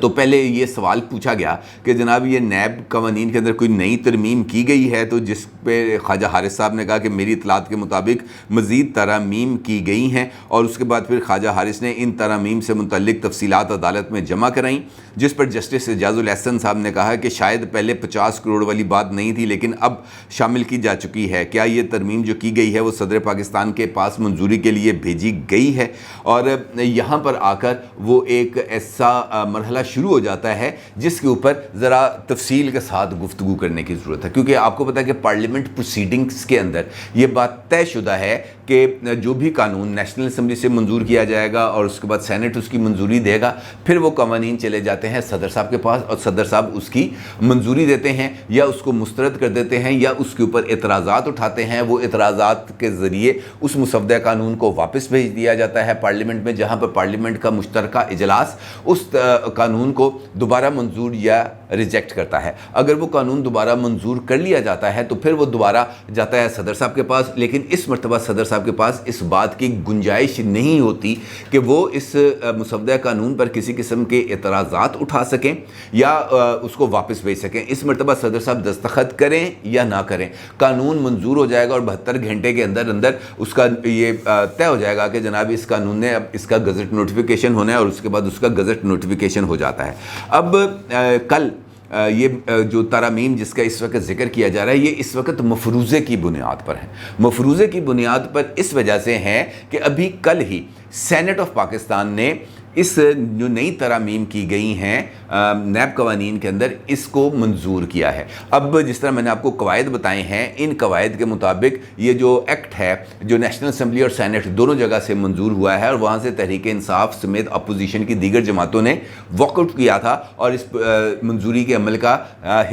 تو پہلے یہ سوال پوچھا گیا کہ جناب یہ نیب قوانین کے اندر کوئی نئی ترمیم کی گئی ہے، تو جس پہ خواجہ حارث صاحب نے کہا کہ میری اطلاعات کے مطابق مزید ترامیم کی گئی ہیں، اور اس کے بعد پھر خواجہ حارث نے ان ترامیم سے متعلق تفصیلات عدالت میں جمع کرائیں، جس پر جسٹس اعجاز الاحسن صاحب نے کہا کہ شاید پہلے 50 کروڑ والی بات نہیں تھی لیکن اب شامل کی جا چکی ہے، کیا یہ ترمیم جو کی گئی ہے وہ صدر پاکستان کے پاس منظوری کے لیے بھیجی گئی ہے؟ اور یہاں پر آ کر وہ ایک ایسا مرحلہ شروع ہو جاتا ہے جس کے اوپر ذرا تفصیل کے ساتھ گفتگو کرنے کی ضرورت ہے، کیونکہ آپ کو پتہ ہے کہ پارلیمنٹ پروسیڈنگز کے اندر یہ بات طے شدہ ہے کہ جو بھی قانون نیشنل اسمبلی سے منظور کیا جائے گا اور اس کے بعد سینٹ اس کی منظوری دے گا، پھر وہ قوانین چلے جاتے ہیں صدر صاحب کے پاس اور صدر صاحب اس کی منظوری دیتے ہیں یا اس کو مسترد کر دیتے ہیں یا اس کے اوپر اعتراضات اٹھاتے ہیں۔ وہ اعتراضات کے ذریعے اس مسودہ قانون کو واپس بھیج دیا جاتا ہے پارلیمنٹ میں، جہاں پر پارلیمنٹ کا مشترکہ اجلاس اس قانون کو دوبارہ منظور یا ریجیکٹ کرتا ہے۔ اگر وہ قانون دوبارہ منظور کر لیا جاتا ہے تو پھر وہ دوبارہ جاتا ہے صدر صاحب کے پاس، لیکن اس مرتبہ صدر صاحب کے پاس اس بات کی گنجائش نہیں ہوتی کہ وہ اس مسودہ قانون پر کسی قسم کے اعتراضات اٹھا سکیں یا اس کو واپس بھیج سکیں۔ اس مرتبہ صدر صاحب دستخط کریں یا نہ کریں، قانون منظور ہو جائے گا اور 72 گھنٹے کے اندر اس کا یہ طے ہو جائے گا کہ جناب اس قانون نے اب اس کا گزٹ نوٹیفیکیشن ہونا ہے، اور اس کے بعد اس کا گزٹ نوٹیفیکیشن ہو جاتا ہے۔ اب کل یہ جو ترامیم جس کا اس وقت ذکر کیا جا رہا ہے، یہ اس وقت مفروضے کی بنیاد پر ہے۔ مفروضے کی بنیاد پر اس وجہ سے ہیں کہ ابھی کل ہی سینٹ آف پاکستان نے اس جو نئی ترامیم کی گئی ہیں نیب قوانین کے اندر، اس کو منظور کیا ہے۔ اب جس طرح میں نے آپ کو قواعد بتائے ہیں، ان قواعد کے مطابق یہ جو ایکٹ ہے جو نیشنل اسمبلی اور سینٹ دونوں جگہ سے منظور ہوا ہے، اور وہاں سے تحریک انصاف سمیت اپوزیشن کی دیگر جماعتوں نے واک آؤٹ کیا تھا اور اس منظوری کے عمل کا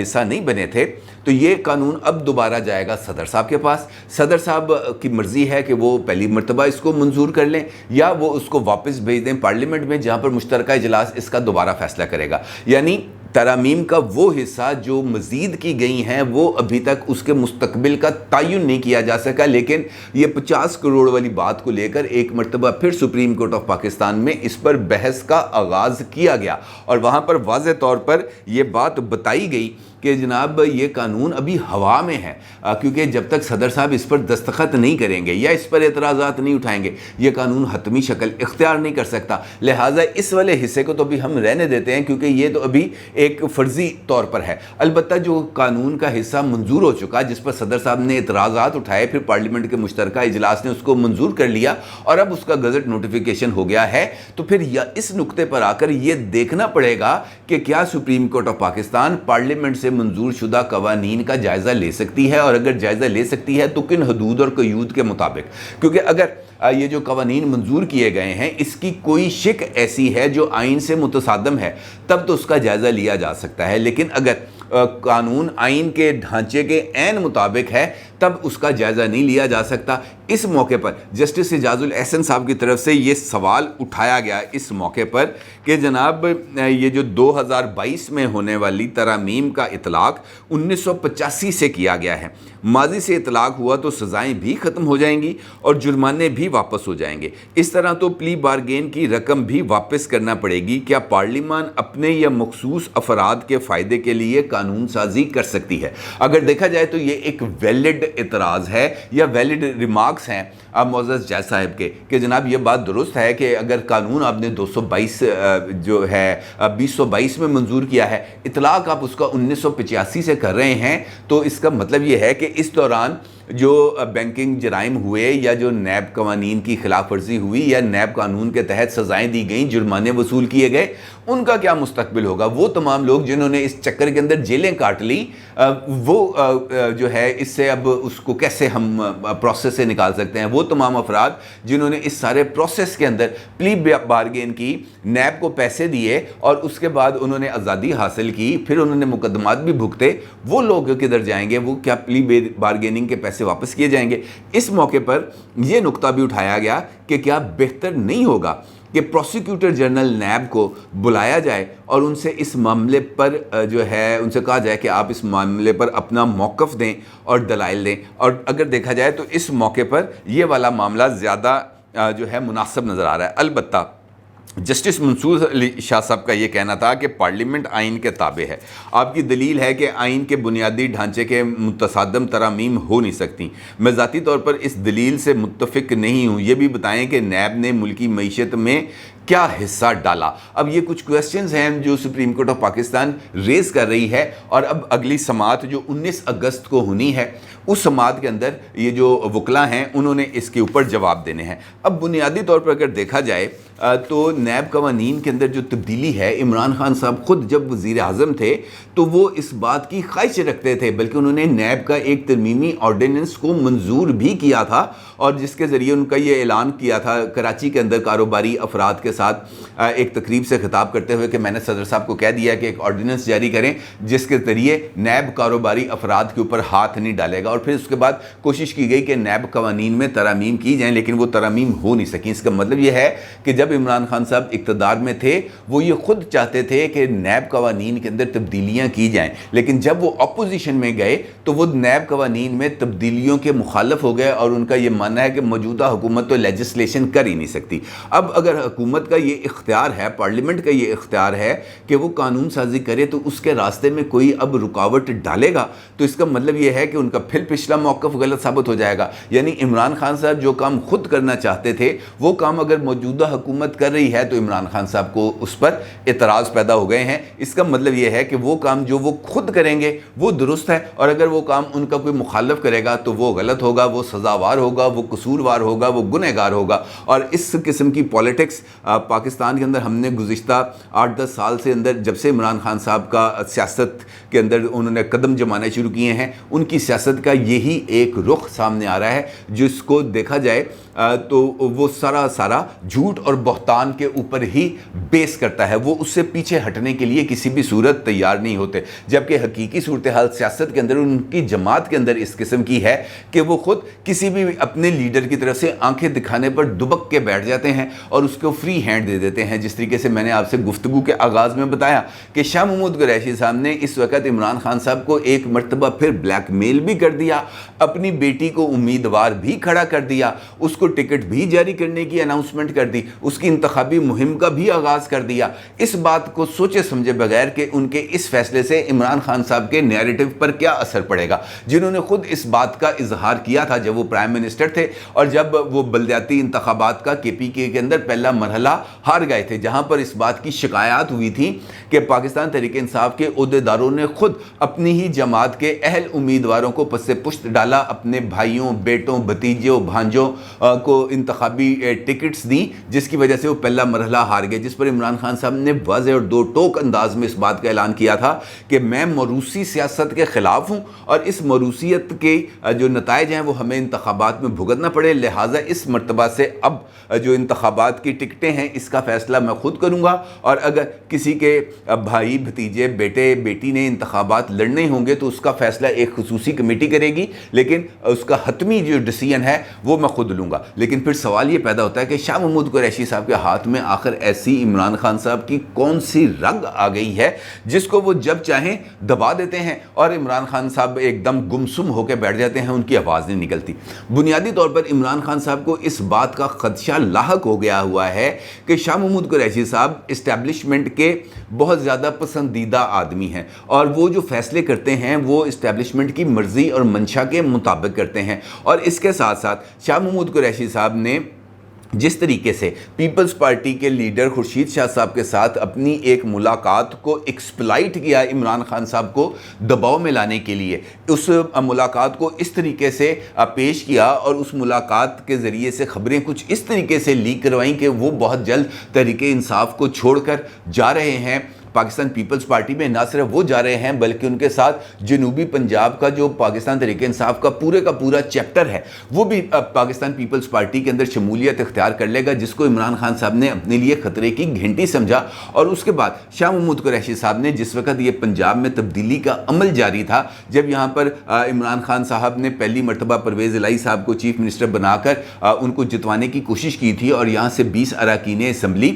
حصہ نہیں بنے تھے، تو یہ قانون اب دوبارہ جائے گا صدر صاحب کے پاس۔ صدر صاحب کی مرضی ہے کہ وہ پہلی مرتبہ اس کو منظور کر لیں یا وہ اس کو واپس بھیج دیں پارلیمنٹ میں، جہاں پر مشترکہ اجلاس اس کا دوبارہ فیصلہ کرے گا۔ یعنی ترامیم کا وہ حصہ جو مزید کی گئی ہیں وہ ابھی تک اس کے مستقبل کا تعین نہیں کیا جا سکا، لیکن یہ 50 کروڑ والی بات کو لے کر ایک مرتبہ پھر سپریم کورٹ آف پاکستان میں اس پر بحث کا آغاز کیا گیا، اور وہاں پر واضح طور پر یہ بات بتائی گئی کہ جناب یہ قانون ابھی ہوا میں ہے، کیونکہ جب تک صدر صاحب اس پر دستخط نہیں کریں گے یا اس پر اعتراضات نہیں اٹھائیں گے، یہ قانون حتمی شکل اختیار نہیں کر سکتا۔ لہٰذا اس والے حصے کو تو ابھی ہم رہنے دیتے ہیں، کیونکہ یہ تو ابھی ایک فرضی طور پر ہے۔ البتہ جو قانون کا حصہ منظور ہو چکا، جس پر صدر صاحب نے اعتراضات اٹھائے، پھر پارلیمنٹ کے مشترکہ اجلاس نے اس کو منظور کر لیا اور اب اس کا گزٹ نوٹیفیکیشن ہو گیا ہے، تو پھر اس نقطے پر آ کر یہ دیکھنا پڑے گا کہ کیا supreme court of Pakistan parliament سے منظور شدہ قوانین کا جائزہ لے سکتی ہے، اور اگر جائزہ لے سکتی ہے تو کن حدود اور قیود کے مطابق، کیونکہ اگر یہ جو قوانین منظور کیے گئے ہیں اس کی کوئی شک ایسی ہے جو آئین سے متصادم ہے، تب تو اس کا جائزہ لیا جا سکتا ہے، لیکن اگر قانون آئین کے ڈھانچے کے عین مطابق ہے تب اس کا جائزہ نہیں لیا جا سکتا۔ اس موقع پر جسٹس اعجاز الاحسن صاحب کی طرف سے یہ سوال اٹھایا گیا اس موقع پر کہ جناب یہ جو 2022 میں ہونے والی ترامیم کا اطلاق 1985 سے کیا گیا ہے، ماضی سے اطلاق ہوا تو سزائیں بھی ختم ہو جائیں گی اور جرمانے بھی واپس ہو جائیں گے، اس طرح تو پلی بارگین کی رقم بھی واپس کرنا پڑے گی۔ کیا پارلیمان اپنے یا مخصوص افراد کے فائدے کے لیے قانون سازی کر سکتی ہے؟ اگر دیکھا جائے تو یہ ایک ویلڈ اعتراض ہے یا ویلڈ ریمارکس ہیں اب معزز جج صاحب کے کہ جناب یہ بات درست ہے کہ اگر قانون آپ نے 222 جو ہے 2022 میں منظور کیا ہے، اطلاق آپ اس کا 1985 سے کر رہے ہیں، تو اس کا مطلب یہ ہے کہ اس دوران جو بینکنگ جرائم ہوئے یا جو نیب قوانین کی خلاف ورزی ہوئی یا نیب قانون کے تحت سزائیں دی گئیں، جرمانے وصول کیے گئے، ان کا کیا مستقبل ہوگا؟ وہ تمام لوگ جنہوں نے اس چکر کے اندر جیلیں کاٹ لی، وہ جو ہے اس سے اب اس کو کیسے ہم پروسیس سے نکال سکتے ہیں؟ وہ تمام افراد جنہوں نے اس سارے پروسیس کے اندر پلی بارگین کی، نیب کو پیسے دیے اور اس کے بعد انہوں نے آزادی حاصل کی، پھر انہوں نے مقدمات بھی بھگتے، وہ لوگ کدھر جائیں گے؟ وہ کیا پلی بارگیننگ کے پیسے واپس کیے جائیں گے؟ اس موقع پر یہ نقطہ بھی اٹھایا گیا کہ کیا بہتر نہیں ہوگا کہ پروسیکیوٹر جنرل نیب کو بلایا جائے اور ان سے اس معاملے پر جو ہے ان سے کہا جائے کہ آپ اس معاملے پر اپنا موقف دیں اور دلائل دیں، اور اگر دیکھا جائے تو اس موقع پر یہ والا معاملہ زیادہ جو ہے مناسب نظر آ رہا ہے۔ البتہ جسٹس منصور علی شاہ صاحب کا یہ کہنا تھا کہ پارلیمنٹ آئین کے تابع ہے. آپ کی دلیل ہے کہ آئین کے بنیادی ڈھانچے کے متصادم ترامیم ہو نہیں سکتی. میں ذاتی طور پر اس دلیل سے متفق نہیں ہوں. یہ بھی بتائیں کہ نیب نے ملکی معیشت میں کیا حصہ ڈالا. اب یہ کچھ کویسچنز ہیں جو supreme court of Pakistan raise کر رہی ہے، اور اب اگلی سماعت جو 19 اگست کو ہونی ہے، اس سماعت کے اندر یہ جو وکلاء ہیں انہوں نے اس کے اوپر جواب دینے ہیں. اب بنیادی طور پر اگر دیکھا جائے تو نیب قوانین کے اندر جو تبدیلی ہے، عمران خان صاحب خود جب وزیر اعظم تھے تو وہ اس بات کی خواہش رکھتے تھے، بلکہ انہوں نے نیب کا ایک ترمیمی آرڈیننس کو منظور بھی کیا تھا، اور جس کے ذریعے ان کا یہ اعلان کیا تھا کراچی کے اندر کاروباری افراد کے ساتھ ایک تقریب سے خطاب کرتے ہوئے کہ میں نے صدر صاحب کو کہہ دیا کہ ایک آرڈیننس جاری کریں جس کے ذریعے نیب کاروباری افراد کے اوپر ہاتھ نہیں ڈالے گا. اور پھر اس کے بعد کوشش کی گئی کہ نیب قوانین میں ترامیم کی جائیں، لیکن وہ ترامیم ہو نہیں سکیں. اس کا مطلب یہ ہے کہ جب عمران خان صاحب اقتدار میں تھے وہ یہ خود چاہتے تھے کہ نیب قوانین کے اندر تبدیلیاں کی جائیں، لیکن جب وہ اپوزیشن میں گئے تو وہ نیب قوانین میں تبدیلیوں کے مخالف ہو گئے، اور ان کا یہ ماننا ہے کہ موجودہ حکومت تو لیجسلیشن کر ہی نہیں سکتی. اب اگر حکومت کا یہ اختیار ہے، پارلیمنٹ کا یہ اختیار ہے کہ وہ قانون سازی کرے، تو اس کے راستے میں کوئی اب رکاوٹ ڈالے گا تو اس کا مطلب یہ ہے کہ ان کا پھر پچھلا موقف غلط ثابت ہو جائے گا. یعنی عمران خان صاحب جو کام خود کرنا چاہتے تھے وہ کام اگر موجودہ حکومت کر رہی ہے تو عمران خان صاحب کو اس پر اعتراض پیدا ہو گئے ہیں. اس کا مطلب یہ ہے کہ وہ کام جو وہ خود کریں گے وہ درست ہے، اور اگر وہ کام ان کا کوئی مخالف کرے گا تو وہ غلط ہوگا، وہ سزاوار ہوگا، وہ قصوروار ہوگا، وہ گنہگار ہوگا. اور اس قسم کی پولیٹکس پاکستان کے اندر ہم نے گزشتہ 8-10 سال سے اندر جب سے عمران خان صاحب کا سیاست کے اندر انہوں نے قدم جمانے شروع کیے ہیں، ان کی سیاست کا یہی ایک رخ سامنے آ رہا ہے جس کو دیکھا جائے تو وہ سارا جھوٹ اور بہتان کے اوپر ہی بیس کرتا ہے. وہ اس سے پیچھے ہٹنے کے لیے کسی بھی صورت تیار نہیں ہوتے، جبکہ حقیقی صورتحال سیاست کے اندر ان کی جماعت کے اندر اس قسم کی ہے کہ وہ خود کسی بھی اپنے لیڈر کی طرف سے آنکھیں دکھانے پر دبک کے بیٹھ جاتے ہیں اور اس کو فری ہینڈ دے دیتے ہیں. جس طریقے سے میں نے آپ سے گفتگو کے آغاز میں بتایا کہ شاہ محمود قریشی صاحب نے اس وقت عمران خان صاحب کو ایک مرتبہ پھر بلیک میل بھی کر دیا، اپنی بیٹی کو امیدوار بھی کھڑا کر دیا، اس کو ٹکٹ بھی جاری کرنے کی اناؤنسمنٹ کر دی، اس کی انتخابی مہم کا بھی آغاز کر دیا. اس بات کو سوچے سمجھے بغیر کہ ان کے اس فیصلے سے عمران خان صاحب کے نیریٹو پر کیا اثر پڑے گا، جنہوں نے خود اس بات کا اظہار کیا تھا جب وہ پرائم منسٹر تھے اور جب وہ بلدیاتی انتخابات کا KPK کے اندر پہلا مرحلہ ہار گئے تھے، جہاں پر اس بات کی شکایات ہوئی تھی کہ پاکستان تحریک انصاف کے عہدیداروں نے خود اپنی ہی جماعت کے اہل امیدواروں کو پس پشت ڈالا، اپنے بھائیوں، بیٹوں، بھتیجوں، بھانجوں کو انتخابی ٹکٹس دیں، جس کی وجہ سے وہ پہلا مرحلہ ہار گئے، جس پر عمران خان صاحب نے واضح اور دو ٹوک انداز میں اس بات کا اعلان کیا تھا کہ میں موروثی سیاست کے خلاف ہوں اور اس موروثیت کے جو نتائج ہیں وہ ہمیں انتخابات میں بھگتنا پڑے، لہٰذا اس مرتبہ سے اب جو انتخابات کی ٹکٹیں ہیں اس کا فیصلہ میں خود کروں گا، اور اگر کسی کے بھائی، بھتیجے، بیٹے، بیٹی نے انتخابات لڑنے ہوں گے تو اس کا فیصلہ ایک خصوصی کمیٹی کرے گی، لیکن اس کا حتمی جو ڈیسیژن ہے وہ میں خود لوں گا. لیکن پھر سوال یہ پیدا ہوتا ہے کہ شاہ محمود قریشی صاحب کے ہاتھ میں آخر ایسی عمران خان صاحب کی کون سی رگ آ گئی ہے جس کو وہ جب چاہیں دبا دیتے ہیں اور عمران خان صاحب ایک دم گمسم ہو کے بیٹھ جاتے ہیں، ان کی آواز نہیں نکلتی. بنیادی طور پر عمران خان صاحب کو اس بات کا خدشہ لاحق ہو گیا ہوا ہے کہ شاہ محمود قریشی صاحب اسٹیبلشمنٹ کے بہت زیادہ پسندیدہ آدمی ہیں، اور وہ جو فیصلے کرتے ہیں وہ اسٹیبلشمنٹ کی مرضی اور منشا کے مطابق کرتے ہیں. اور اس کے ساتھ ساتھ شاہ محمود قریشی صاحب نے جس طریقے سے پیپلز پارٹی کے لیڈر خورشید شاہ صاحب کے ساتھ اپنی ایک ملاقات کو ایکسپلائٹ کیا عمران خان صاحب کو دباؤ میں لانے کے لیے، اس ملاقات کو اس طریقے سے پیش کیا اور اس ملاقات کے ذریعے سے خبریں کچھ اس طریقے سے لیک کروائیں کہ وہ بہت جلد تحریک انصاف کو چھوڑ کر جا رہے ہیں پاکستان پیپلز پارٹی میں. نہ صرف وہ جا رہے ہیں بلکہ ان کے ساتھ جنوبی پنجاب کا جو پاکستان تحریک انصاف کا پورا چیپٹر ہے وہ بھی پاکستان پیپلز پارٹی کے اندر شمولیت اختیار کر لے گا، جس کو عمران خان صاحب نے اپنے لیے خطرے کی گھنٹی سمجھا. اور اس کے بعد شاہ محمود قریشی صاحب نے جس وقت یہ پنجاب میں تبدیلی کا عمل جاری تھا، جب یہاں پر عمران خان صاحب نے پہلی مرتبہ پرویز الہی صاحب کو چیف منسٹر بنا کر ان کو جتوانے کی کوشش کی تھی اور یہاں سے 20 اراکین اسمبلی